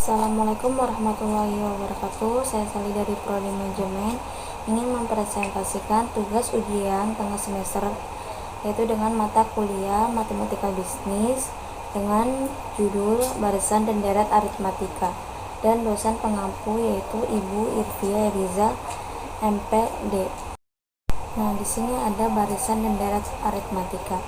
Assalamualaikum warahmatullahi wabarakatuh. Saya Sali dari Prodi Manajemen ingin mempresentasikan tugas ujian tengah semester, yaitu dengan mata kuliah Matematika Bisnis dengan judul Barisan dan Deret Aritmatika, dan dosen pengampu yaitu Ibu Irvia Riza MPD. Nah, di sini ada barisan dan deret aritmatika.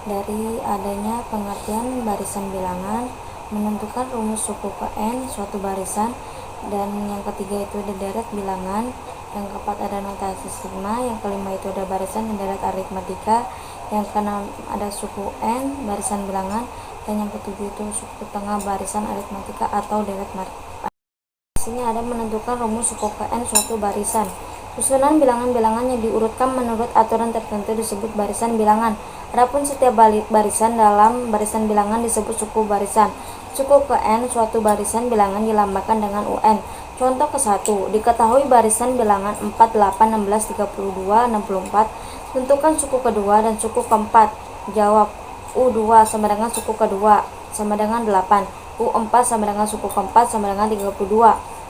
Dari adanya pengertian barisan bilangan, menentukan rumus suku ke n suatu barisan, dan yang ketiga itu ada deret bilangan, yang keempat ada notasi sigma, yang kelima itu ada barisan dan deret aritmatika, yang keenam ada suku n barisan bilangan, dan yang ketujuh itu suku tengah barisan aritmatika atau deret aritmatika. Di sini ada menentukan rumus suku ke n suatu barisan. Susunan bilangan-bilangan yang diurutkan menurut aturan tertentu disebut barisan bilangan. Adapun setiap barisan dalam barisan bilangan disebut suku barisan. Suku ke n suatu barisan bilangan dilambangkan dengan UN. Contoh ke-1, diketahui barisan bilangan 4, 8, 16, 32, 64. Tentukan suku kedua dan suku keempat. Jawab, U2 sama dengan suku kedua sama dengan 8. U4 sama dengan suku keempat sama dengan 32.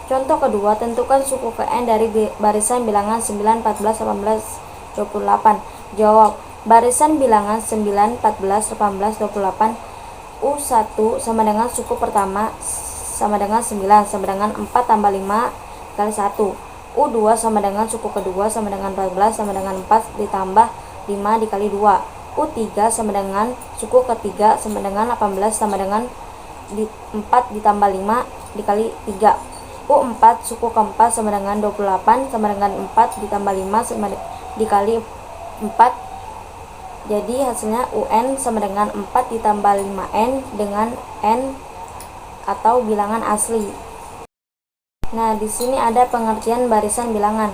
Contoh kedua, tentukan suku ke n dari barisan bilangan 9, 14, 18, 28. Jawab, barisan bilangan 9, 14, 18, 28. U1 sama dengan suku pertama sama dengan 9 sama dengan 4 tambah 5 kali 1. U2 sama dengan suku kedua sama dengan 14 sama dengan 4 ditambah 5 dikali 2. U3 sama dengan suku ketiga sama dengan 18 sama dengan 4 ditambah 5 dikali 3. U4 suku keempat sama dengan 28 sama dengan 4 ditambah 5 sama dikali 4. Jadi hasilnya UN sama dengan 4 ditambah 5N dengan N atau bilangan asli. Nah, di sini ada pengertian barisan bilangan.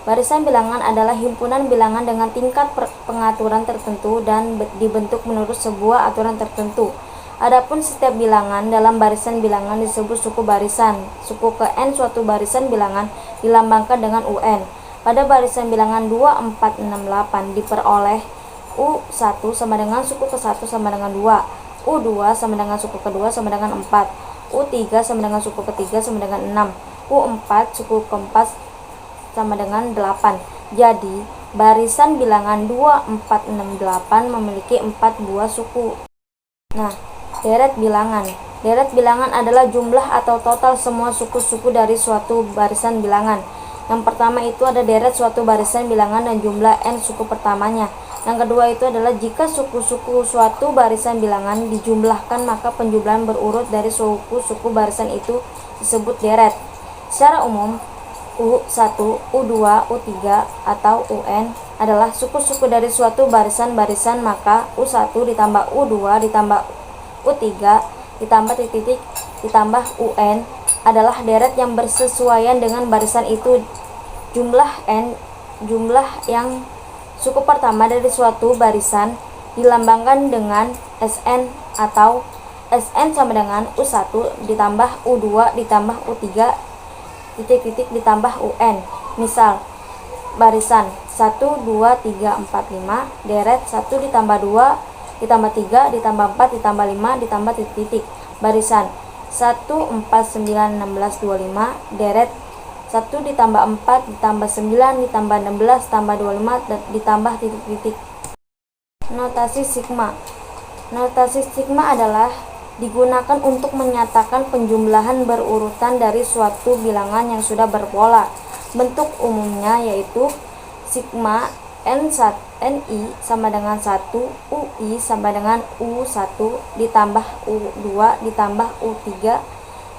Barisan bilangan adalah himpunan bilangan dengan tingkat pengaturan tertentu dan dibentuk menurut sebuah aturan tertentu. Adapun setiap bilangan dalam barisan bilangan disebut suku barisan. Suku ke n suatu barisan bilangan dilambangkan dengan UN. Pada barisan bilangan 2, 4, 6, 8 diperoleh U1 sama dengan suku ke-1 sama dengan 2. U2 sama dengan suku kedua sama dengan 4. U3 sama dengan suku ketiga sama dengan 6. U4 suku keempat sama dengan 8. Jadi, barisan bilangan 2, 4, 6, 8 memiliki 4 buah suku. Nah, deret bilangan. Deret bilangan adalah jumlah atau total semua suku-suku dari suatu barisan bilangan. Yang pertama itu ada deret suatu barisan bilangan dan jumlah n suku pertamanya. Yang kedua itu adalah jika suku-suku suatu barisan bilangan dijumlahkan, maka penjumlahan berurut dari suku-suku barisan itu disebut deret. Secara umum, U1, U2, U3, atau UN adalah suku-suku dari suatu barisan-barisan, maka U1 ditambah U2 ditambah U3 ditambah titik ditambah UN adalah deret yang bersesuaian dengan barisan itu. Jumlah yang suku pertama dari suatu barisan dilambangkan dengan SN, atau SN sama dengan U1 ditambah U2 ditambah U3 titik ditambah UN. Misal, barisan 1, 2, 3, 4, 5 deret 1 ditambah 2 ditambah 3 ditambah 4 ditambah 5 ditambah titik. Barisan 1, 4, 9, 16, 25 deret 1 ditambah 4 ditambah 9 ditambah 16 ditambah 25 ditambah titik. Notasi sigma. Notasi sigma adalah digunakan untuk menyatakan penjumlahan berurutan dari suatu bilangan yang sudah berpola. Bentuk umumnya yaitu sigma NI sama dengan 1, UI sama dengan U1 ditambah U2 ditambah U3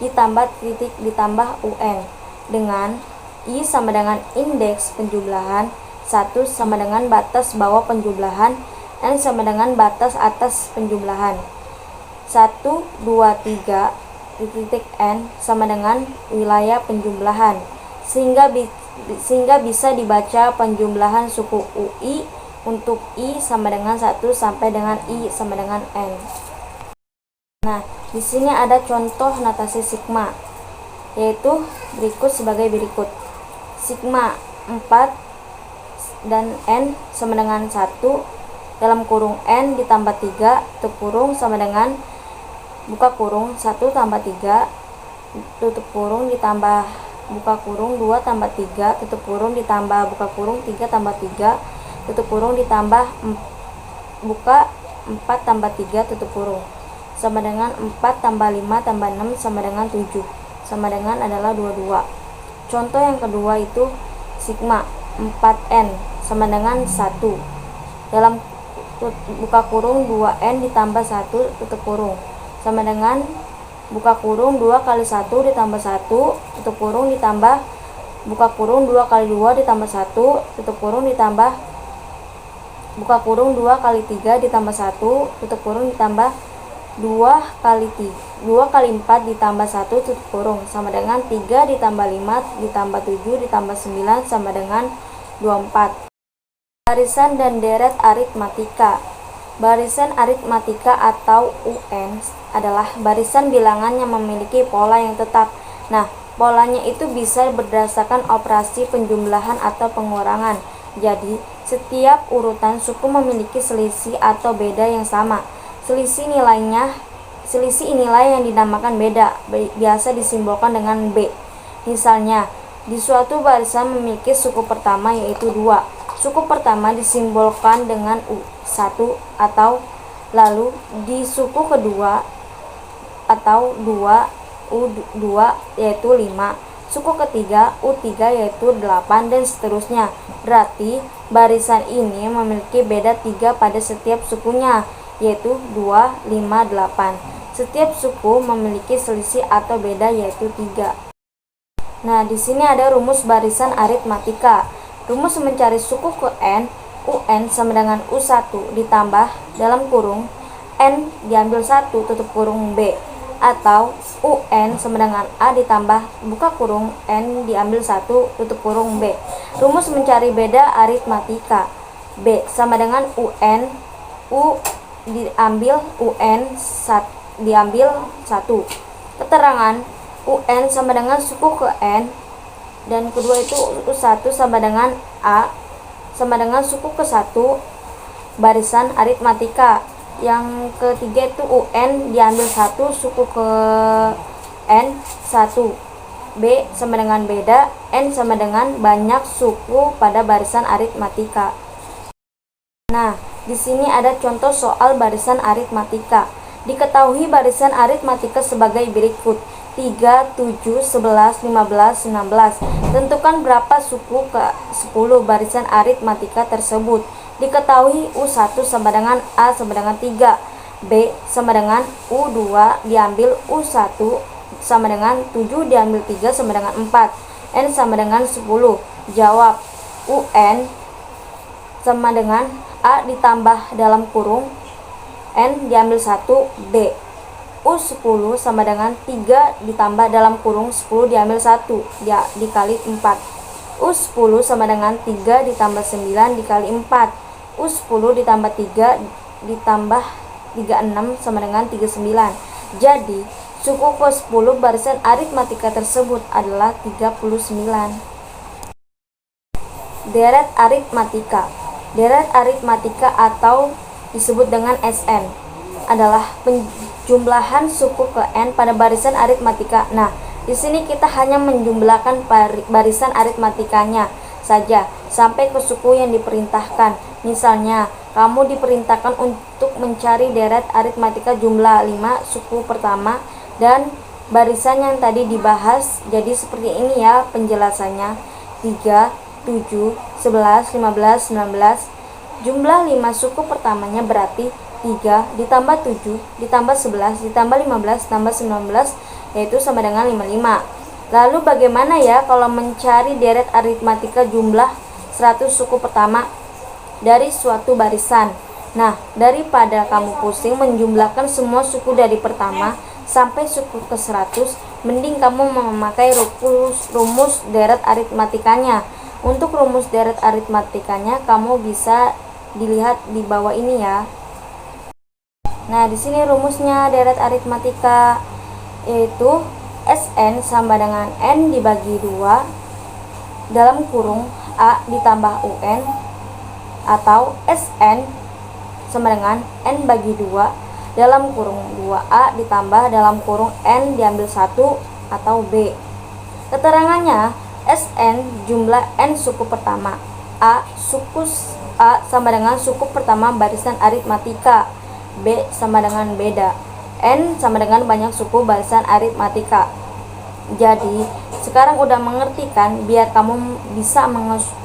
ditambah titik ditambah UN, dengan I sama dengan indeks penjumlahan, 1 sama dengan batas bawah penjumlahan, N sama dengan batas atas penjumlahan. 1, 2, 3 titik N sama dengan wilayah penjumlahan, sehingga bisa dibaca penjumlahan suku UI untuk I sama dengan 1 sampai dengan I sama dengan N. Nah, di sini ada contoh notasi sigma, yaitu berikut sebagai berikut. Sigma 4 dan N sama dengan 1 dalam kurung N ditambah 3 tutup kurung sama dengan buka kurung 1 tambah 3 tutup kurung ditambah buka kurung 2 tambah 3 tutup kurung ditambah buka kurung 3 tambah 3 tutup kurung ditambah buka 4 tambah 3 tutup kurung sama dengan 4 tambah 5 tambah 6 sama dengan 7 sama dengan adalah 22. Contoh yang kedua itu sigma 4n sama dengan 1. Dalam buka kurung 2n ditambah 1 tutup kurung sama dengan buka kurung 2 kali 1 ditambah 1 tutup kurung ditambah buka kurung 2 kali 2 ditambah 1 tutup kurung ditambah buka kurung 2 kali 3 ditambah 1 tutup kurung ditambah 2 kali 4 ditambah 1 tutup kurung sama dengan 3 ditambah 5 ditambah 7 ditambah 9 sama dengan 24. Barisan dan deret aritmatika. Barisan aritmatika atau UN adalah barisan bilangan yang memiliki pola yang tetap. Nah, polanya itu bisa berdasarkan operasi penjumlahan atau pengurangan. Jadi, setiap urutan suku memiliki selisih atau beda yang sama. Selisih nilai yang dinamakan beda, biasa disimbolkan dengan B. Misalnya, di suatu barisan memiliki suku pertama yaitu 2. Suku pertama disimbolkan dengan U1 atau lalu di suku kedua atau 2 U2 yaitu 5, suku ketiga U3 yaitu 8 dan seterusnya. Berarti barisan ini memiliki beda 3 pada setiap sukunya yaitu 2, 5, 8. Setiap suku memiliki selisih atau beda yaitu 3. Nah, di sini ada rumus barisan aritmatika. Rumus mencari suku ke n, UN sama dengan U1 ditambah dalam kurung n diambil 1 tutup kurung B atau UN sama dengan A ditambah buka kurung n diambil 1 tutup kurung B. Rumus mencari beda aritmatika. B sama dengan UN, U diambil UN diambil 1. Keterangan UN sama dengan suku ke n dan kedua itu U1 sama dengan A sama dengan suku ke 1 barisan aritmatika. Yang ketiga itu UN diambil 1 suku ke N 1. B sama dengan beda, N sama dengan banyak suku pada barisan aritmatika. Nah, di sini ada contoh soal barisan aritmatika. Diketahui barisan aritmatika sebagai berikut: 3, 7, 11, 15, 16. Tentukan berapa suku ke 10 barisan aritmatika tersebut. Diketahui U1 sama dengan A sama dengan 3, B sama dengan U2 diambil U1 sama dengan 7 diambil 3 sama dengan 4, N sama dengan 10. Jawab, UN sama dengan A ditambah dalam kurung N diambil 1, B. U10 sama dengan 3 ditambah dalam kurung 10 diambil 1 dikali 4. U10 sama dengan 3 ditambah 9 dikali 4. U10 ditambah 3 ditambah 36 sama dengan 39. Jadi, suku ke-10 barisan aritmatika tersebut adalah 39. Deret aritmatika. Deret aritmatika atau disebut dengan SN adalah penjumlahan suku ke n pada barisan aritmatika. Nah, di sini kita hanya menjumlahkan barisan aritmatikanya saja sampai ke suku yang diperintahkan. Misalnya, kamu diperintahkan untuk mencari deret aritmatika jumlah 5 suku pertama dan barisan yang tadi dibahas. Jadi seperti ini ya penjelasannya: 3, 7, 11, 15, 19. Jumlah 5 suku pertamanya berarti 3 ditambah 7 ditambah 11 ditambah 15 tambah 19 yaitu sama dengan 55. Lalu bagaimana ya kalau mencari deret aritmatika jumlah 100 suku pertama dari suatu barisan? Nah, daripada kamu pusing menjumlahkan semua suku dari pertama sampai suku ke 100, mending kamu memakai rumus deret aritmatikanya. Untuk rumus deret aritmatikanya kamu bisa dilihat di bawah ini ya. Nah, di sini rumusnya deret aritmatika yaitu SN sama dengan N dibagi 2 dalam kurung A ditambah UN atau SN sama dengan N bagi 2 dalam kurung 2A ditambah dalam kurung N diambil 1 atau B. Keterangannya, Sn jumlah n suku pertama. Suku A sama dengan suku pertama barisan aritmatika. B sama dengan beda. N sama dengan banyak suku barisan aritmatika. Jadi, sekarang udah mengerti kan? Biar kamu bisa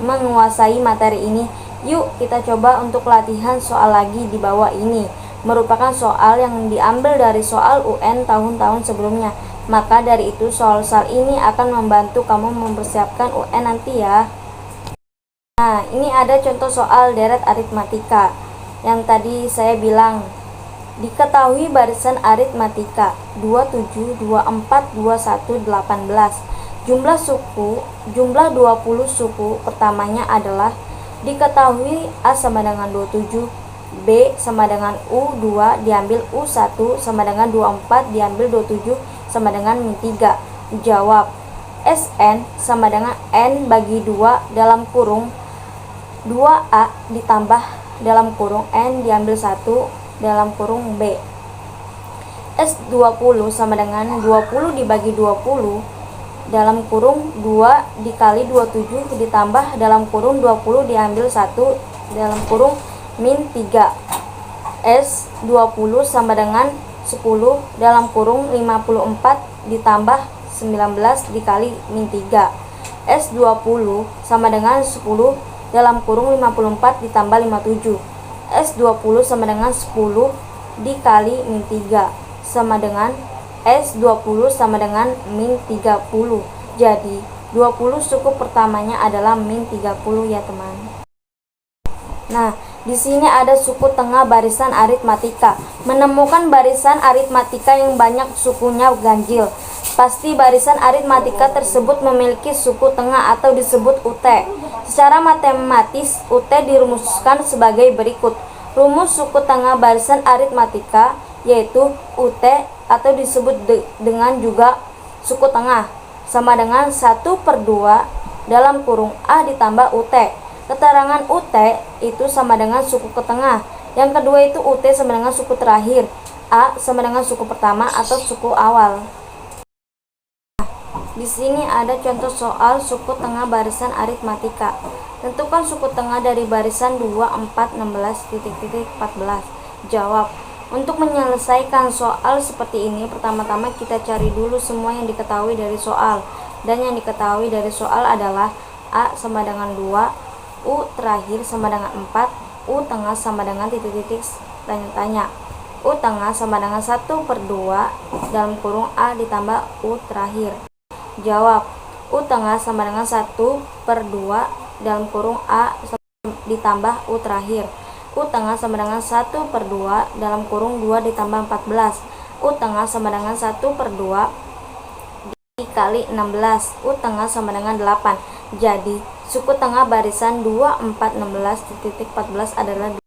menguasai materi ini, yuk kita coba untuk latihan soal lagi di bawah ini. Merupakan soal yang diambil dari soal UN tahun-tahun sebelumnya. Maka dari itu soal-soal ini akan membantu kamu mempersiapkan UN nanti ya. Nah, ini ada contoh soal deret aritmatika yang tadi saya bilang. Diketahui barisan aritmatika 27, 24, 21, 18. Jumlah 20 suku pertamanya adalah diketahui A sama dengan 27, B sama dengan U2 diambil U1 sama dengan 24 diambil 27 sama dengan min 3. Jawab. Sn sama dengan N bagi 2 dalam kurung 2A ditambah dalam kurung N diambil 1 dalam kurung B. S20 sama dengan 20 dibagi 20 dalam kurung 2 dikali 27 ditambah dalam kurung 20 diambil 1 dalam kurung min 3. S20 sama dengan 10 dalam kurung 54 ditambah 19 dikali min 3. S20 sama dengan 10 dalam kurung 54 ditambah 57. S20 sama dengan 10 dikali min 3 sama dengan S20 sama dengan min 30. Jadi 20 suku pertamanya adalah min 30 ya teman. Nah, di sini ada suku tengah barisan aritmatika. Menemukan barisan aritmatika yang banyak sukunya ganjil. Pasti barisan aritmatika tersebut memiliki suku tengah atau disebut UT. Secara matematis, UT dirumuskan sebagai berikut. Rumus suku tengah barisan aritmatika yaitu UT atau disebut dengan juga suku tengah sama dengan 1/2 dalam kurung A ditambah UT. Keterangan UT itu sama dengan suku ke tengah. Yang kedua itu UT sama dengan suku terakhir. A sama dengan suku pertama atau suku awal. Di sini ada contoh soal suku tengah barisan aritmatika. Tentukan suku tengah dari barisan 2, 4, 16, 14. Jawab. Untuk menyelesaikan soal seperti ini, pertama-tama kita cari dulu semua yang diketahui dari soal. Dan yang diketahui dari soal adalah A sama dengan 2, U terakhir sama dengan 4, U tengah sama dengan titik-titik tanya-tanya. U tengah sama dengan 1/2 dalam kurung A ditambah U terakhir. Jawab. U tengah sama dengan 1/2 dalam kurung A ditambah U terakhir. U tengah sama dengan 1/2 dalam kurung 2 ditambah 14. U tengah sama dengan 1/2 dikali 16. U tengah sama dengan 8. Jadi suku tengah barisan 2, 4, 16, 14 adalah